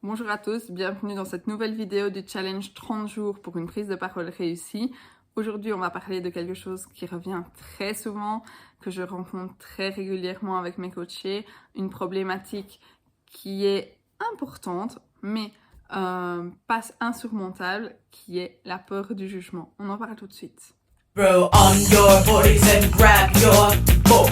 Bonjour à tous, bienvenue dans cette nouvelle vidéo du challenge 30 jours pour une prise de parole réussie. Aujourd'hui, on va parler de quelque chose qui revient très souvent, que je rencontre très régulièrement avec mes coachés, une problématique qui est importante, mais pas insurmontable, qui est la peur du jugement. On en parle tout de suite. Bro, on your bodies and grab your boy.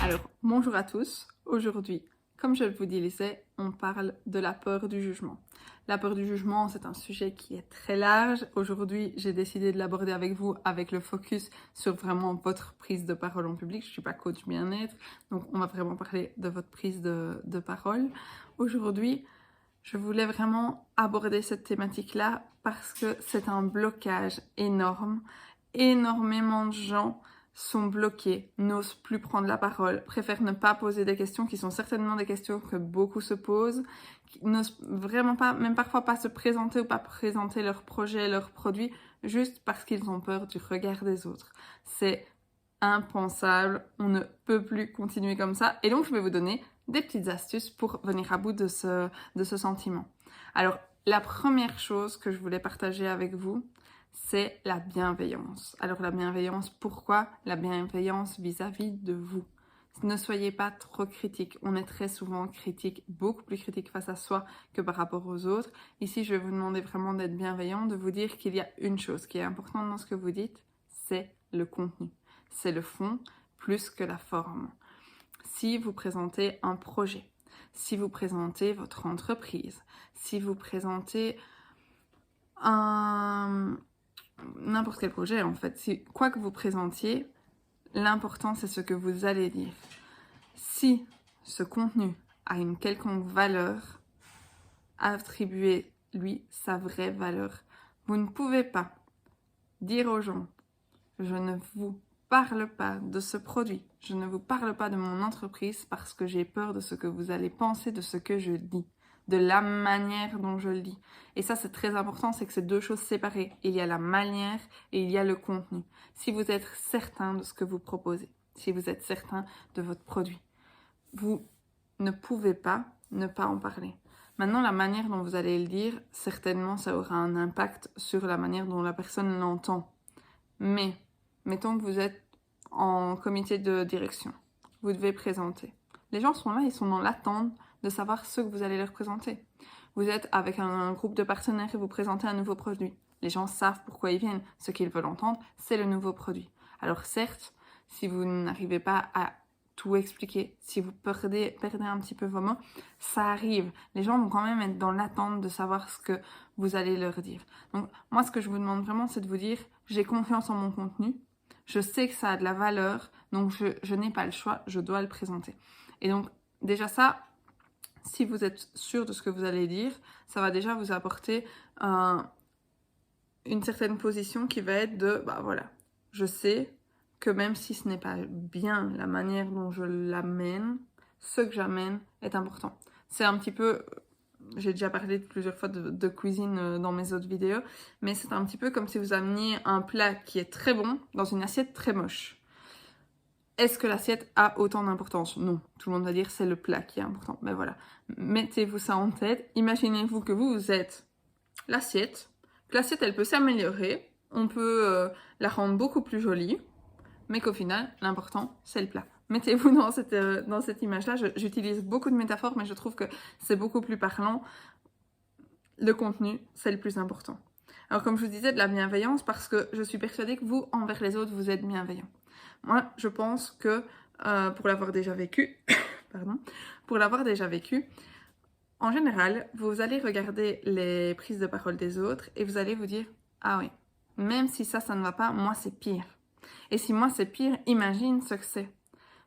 Alors, bonjour à tous. Aujourd'hui, comme je vous disais, on parle de la peur du jugement. La peur du jugement, c'est un sujet qui est très large. Aujourd'hui, j'ai décidé de l'aborder avec vous avec le focus sur vraiment votre prise de parole en public. Je ne suis pas coach bien-être, donc on va vraiment parler de votre prise de parole. Aujourd'hui, je voulais vraiment aborder cette thématique-là parce que c'est un blocage énorme. Énormément de gens sont bloqués, n'osent plus prendre la parole, préfèrent ne pas poser des questions qui sont certainement des questions que beaucoup se posent, qui n'osent vraiment pas, même parfois pas se présenter ou pas présenter leur projet, leur produit, juste parce qu'ils ont peur du regard des autres. C'est impensable, on ne peut plus continuer comme ça. Et donc je vais vous donner des petites astuces pour venir à bout de ce sentiment. Alors, la première chose que je voulais partager avec vous, c'est la bienveillance. Alors la bienveillance, pourquoi la bienveillance vis-à-vis de vous? Ne soyez pas trop critique. On est très souvent critique, beaucoup plus critique face à soi que par rapport aux autres. Ici, je vais vous demander vraiment d'être bienveillant, de vous dire qu'il y a une chose qui est importante dans ce que vous dites, c'est le contenu. C'est le fond plus que la forme. Si vous présentez un projet, si vous présentez votre entreprise, si vous présentez n'importe quel projet en fait, quoi que vous présentiez, l'important c'est ce que vous allez dire. Si ce contenu a une quelconque valeur, attribuez-lui sa vraie valeur. Vous ne pouvez pas dire aux gens, je ne vous parle pas de ce produit, je ne vous parle pas de mon entreprise parce que j'ai peur de ce que vous allez penser de ce que je dis, de la manière dont je le dis. Et ça, c'est très important, c'est que c'est deux choses séparées. Il y a la manière et il y a le contenu. Si vous êtes certain de ce que vous proposez, si vous êtes certain de votre produit, vous ne pouvez pas ne pas en parler. Maintenant, la manière dont vous allez le dire, certainement, ça aura un impact sur la manière dont la personne l'entend. Mais mettons que vous êtes en comité de direction. Vous devez présenter. Les gens sont là, ils sont dans l'attente de savoir ce que vous allez leur présenter. Vous êtes avec un groupe de partenaires et vous présentez un nouveau produit. Les gens savent pourquoi ils viennent. Ce qu'ils veulent entendre, c'est le nouveau produit. Alors certes, si vous n'arrivez pas à tout expliquer, si vous perdez un petit peu vos mots, ça arrive. Les gens vont quand même être dans l'attente de savoir ce que vous allez leur dire. Donc moi, ce que je vous demande vraiment, c'est de vous dire, j'ai confiance en mon contenu, je sais que ça a de la valeur, donc je n'ai pas le choix, je dois le présenter. Et donc déjà ça, si vous êtes sûr de ce que vous allez dire, ça va déjà vous apporter une certaine position qui va être de, bah voilà, je sais que même si ce n'est pas bien la manière dont je l'amène, ce que j'amène est important. C'est un petit peu, j'ai déjà parlé plusieurs fois de cuisine dans mes autres vidéos, mais c'est un petit peu comme si vous ameniez un plat qui est très bon dans une assiette très moche. Est-ce que l'assiette a autant d'importance? Non. Tout le monde va dire c'est le plat qui est important. Mais voilà. Mettez-vous ça en tête. Imaginez-vous que vous êtes l'assiette. L'assiette, elle peut s'améliorer. On peut la rendre beaucoup plus jolie. Mais qu'au final, l'important, c'est le plat. Mettez-vous dans cette image-là. J'utilise beaucoup de métaphores, mais je trouve que c'est beaucoup plus parlant. Le contenu, c'est le plus important. Alors, comme je vous disais, de la bienveillance, parce que je suis persuadée que vous, envers les autres, vous êtes bienveillant. Moi, je pense que, pour l'avoir déjà vécu, en général, vous allez regarder les prises de parole des autres et vous allez vous dire, ah oui, même si ça ne va pas, moi, c'est pire. Et si moi, c'est pire, imagine ce que c'est.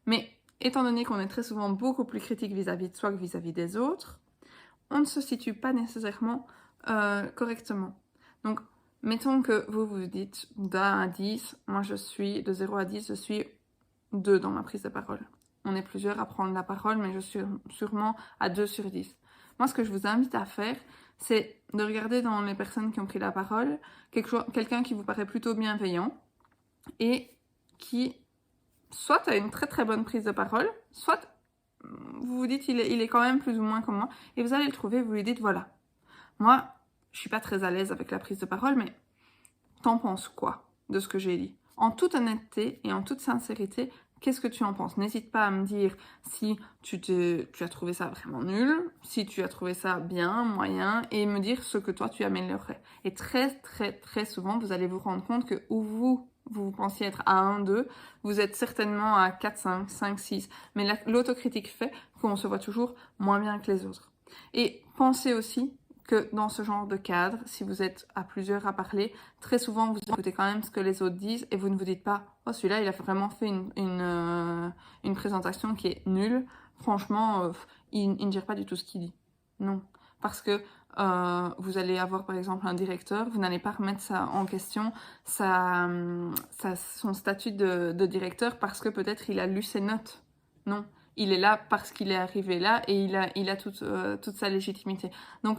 Mais étant donné qu'on est très souvent beaucoup plus critique vis-à-vis de soi que vis-à-vis des autres, on ne se situe pas nécessairement correctement. Donc, mettons que vous vous dites d'1 à 10, moi de 0 à 10, je suis 2 dans ma prise de parole. On est plusieurs à prendre la parole, mais je suis sûrement à 2 sur 10. Moi, ce que je vous invite à faire, c'est de regarder dans les personnes qui ont pris la parole, quelqu'un qui vous paraît plutôt bienveillant et qui soit a une très très bonne prise de parole, soit vous vous dites il est quand même plus ou moins comme moi, et vous allez le trouver, vous lui dites voilà, moi je suis pas très à l'aise avec la prise de parole, mais t'en penses quoi de ce que j'ai dit? En toute honnêteté et en toute sincérité, qu'est-ce que tu en penses? N'hésite pas à me dire si tu as trouvé ça vraiment nul, si tu as trouvé ça bien, moyen, et me dire ce que toi tu améliorerais. Et très très très souvent, vous allez vous rendre compte que où vous pensiez être à 1, 2, vous êtes certainement à 4, 5, 5, 6. Mais l'autocritique fait qu'on se voit toujours moins bien que les autres. Et pensez aussi que dans ce genre de cadre, si vous êtes à plusieurs à parler, très souvent vous écoutez quand même ce que les autres disent et vous ne vous dites pas « Oh, celui-là, il a vraiment fait une présentation qui est nulle. Franchement, il ne gère pas du tout ce qu'il dit. » Non. Parce que vous allez avoir par exemple un directeur, vous n'allez pas remettre ça en question, son statut de directeur parce que peut-être il a lu ses notes. Non. Il est là parce qu'il est arrivé là et il a toute sa légitimité. Donc,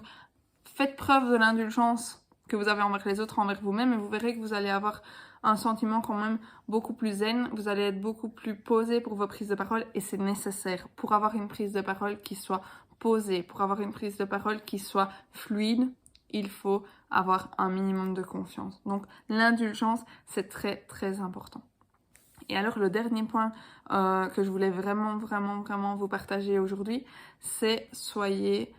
faites preuve de l'indulgence que vous avez envers les autres, envers vous-même, et vous verrez que vous allez avoir un sentiment quand même beaucoup plus zen, vous allez être beaucoup plus posé pour vos prises de parole, et c'est nécessaire pour avoir une prise de parole qui soit posée, pour avoir une prise de parole qui soit fluide, il faut avoir un minimum de confiance. Donc l'indulgence, c'est très très important. Et alors le dernier point que je voulais vraiment vous partager aujourd'hui, c'est soyez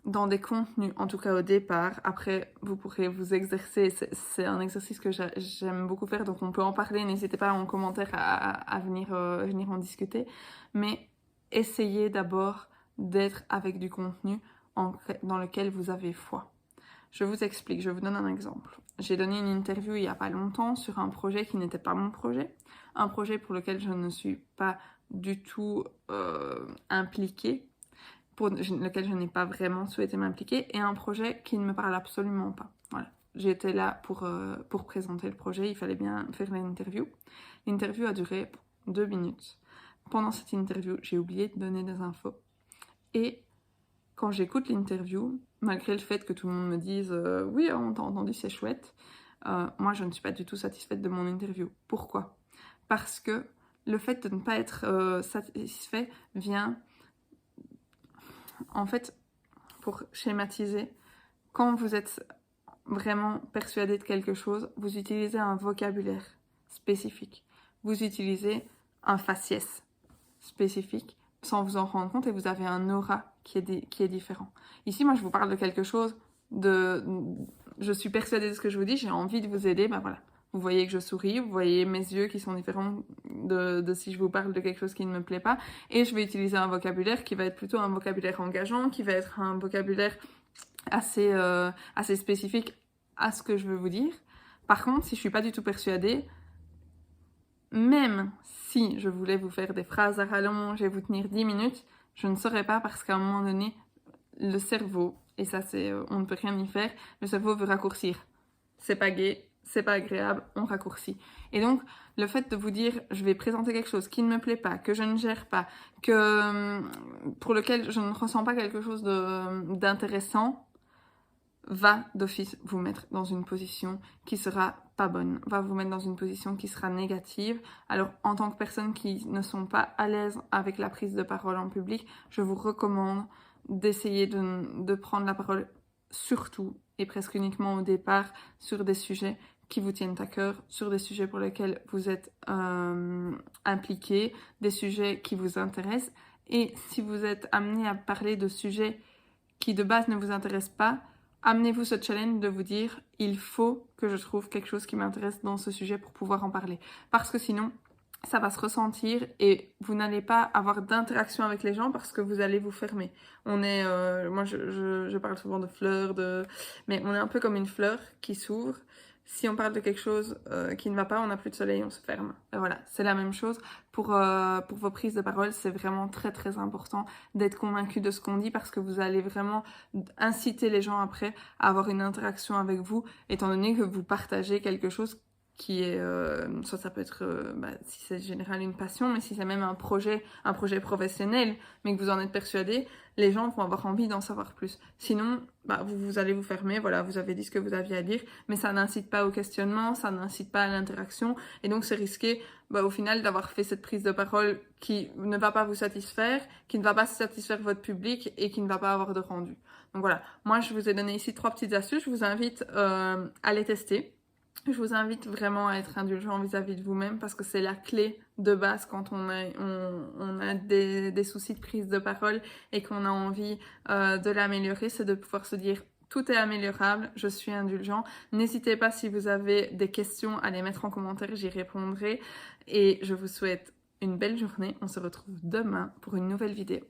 dans des contenus, en tout cas au départ. Après, vous pourrez vous exercer. C'est un exercice que j'aime beaucoup faire, donc on peut en parler. N'hésitez pas en commentaire à venir en discuter. Mais essayez d'abord d'être avec du contenu dans lequel vous avez foi. Je vous explique, je vous donne un exemple. J'ai donné une interview il n'y a pas longtemps sur un projet qui n'était pas mon projet. Un projet pour lequel je ne suis pas du tout impliquée, pour lequel je n'ai pas vraiment souhaité m'impliquer, et un projet qui ne me parle absolument pas. Voilà. J'étais là pour présenter le projet, il fallait bien faire l'interview. L'interview a duré 2 minutes. Pendant cette interview, j'ai oublié de donner des infos. Et quand j'écoute l'interview, malgré le fait que tout le monde me dise « Oui, on t'a entendu, c'est chouette », moi, je ne suis pas du tout satisfaite de mon interview. Pourquoi? Parce que le fait de ne pas être satisfait vient... En fait, pour schématiser, quand vous êtes vraiment persuadé de quelque chose, vous utilisez un vocabulaire spécifique. Vous utilisez un faciès spécifique sans vous en rendre compte, et vous avez un aura qui est différent. Ici, moi, je vous parle de quelque chose je suis persuadée de ce que je vous dis, j'ai envie de vous aider, ben voilà. Vous voyez que je souris, vous voyez mes yeux qui sont différents de si je vous parle de quelque chose qui ne me plaît pas. Et je vais utiliser un vocabulaire qui va être plutôt un vocabulaire engageant, qui va être un vocabulaire assez spécifique à ce que je veux vous dire. Par contre, si je suis pas du tout persuadée, même si je voulais vous faire des phrases à rallonge et vous tenir 10 minutes, je ne saurais pas, parce qu'à un moment donné, le cerveau, et ça c'est, on ne peut rien y faire, le cerveau veut raccourcir. C'est pas gai, c'est pas agréable, on raccourcit. Et donc, le fait de vous dire, je vais présenter quelque chose qui ne me plaît pas, que je ne gère pas, pour lequel je ne ressens pas quelque chose d'intéressant, va d'office vous mettre dans une position qui sera pas bonne, va vous mettre dans une position qui sera négative. Alors, en tant que personnes qui ne sont pas à l'aise avec la prise de parole en public, je vous recommande d'essayer de prendre la parole surtout et presque uniquement au départ sur des sujets qui vous tiennent à cœur, sur des sujets pour lesquels vous êtes impliqué, des sujets qui vous intéressent. Et si vous êtes amené à parler de sujets qui de base ne vous intéressent pas, amenez-vous ce challenge de vous dire « Il faut que je trouve quelque chose qui m'intéresse dans ce sujet pour pouvoir en parler. » Parce que sinon, ça va se ressentir et vous n'allez pas avoir d'interaction avec les gens parce que vous allez vous fermer. On est, moi je parle souvent de fleurs, mais on est un peu comme une fleur qui s'ouvre. Si on parle de quelque chose qui ne va pas, on n'a plus de soleil, on se ferme. Et voilà, c'est la même chose pour vos prises de parole. C'est vraiment très très important d'être convaincu de ce qu'on dit parce que vous allez vraiment inciter les gens après à avoir une interaction avec vous, étant donné que vous partagez quelque chose qui est, soit ça peut être, si c'est général une passion, mais si c'est même un projet professionnel, mais que vous en êtes persuadé, les gens vont avoir envie d'en savoir plus. Sinon, vous allez vous fermer, voilà, vous avez dit ce que vous aviez à dire, mais ça n'incite pas au questionnement, ça n'incite pas à l'interaction, et donc c'est risqué, au final, d'avoir fait cette prise de parole qui ne va pas vous satisfaire, qui ne va pas satisfaire votre public, et qui ne va pas avoir de rendu. Donc voilà, moi je vous ai donné ici 3 petites astuces, je vous invite à les tester. Je vous invite vraiment à être indulgent vis-à-vis de vous-même parce que c'est la clé de base quand on a des soucis de prise de parole et qu'on a envie de l'améliorer, c'est de pouvoir se dire tout est améliorable, je suis indulgent. N'hésitez pas si vous avez des questions à les mettre en commentaire, j'y répondrai et je vous souhaite une belle journée. On se retrouve demain pour une nouvelle vidéo.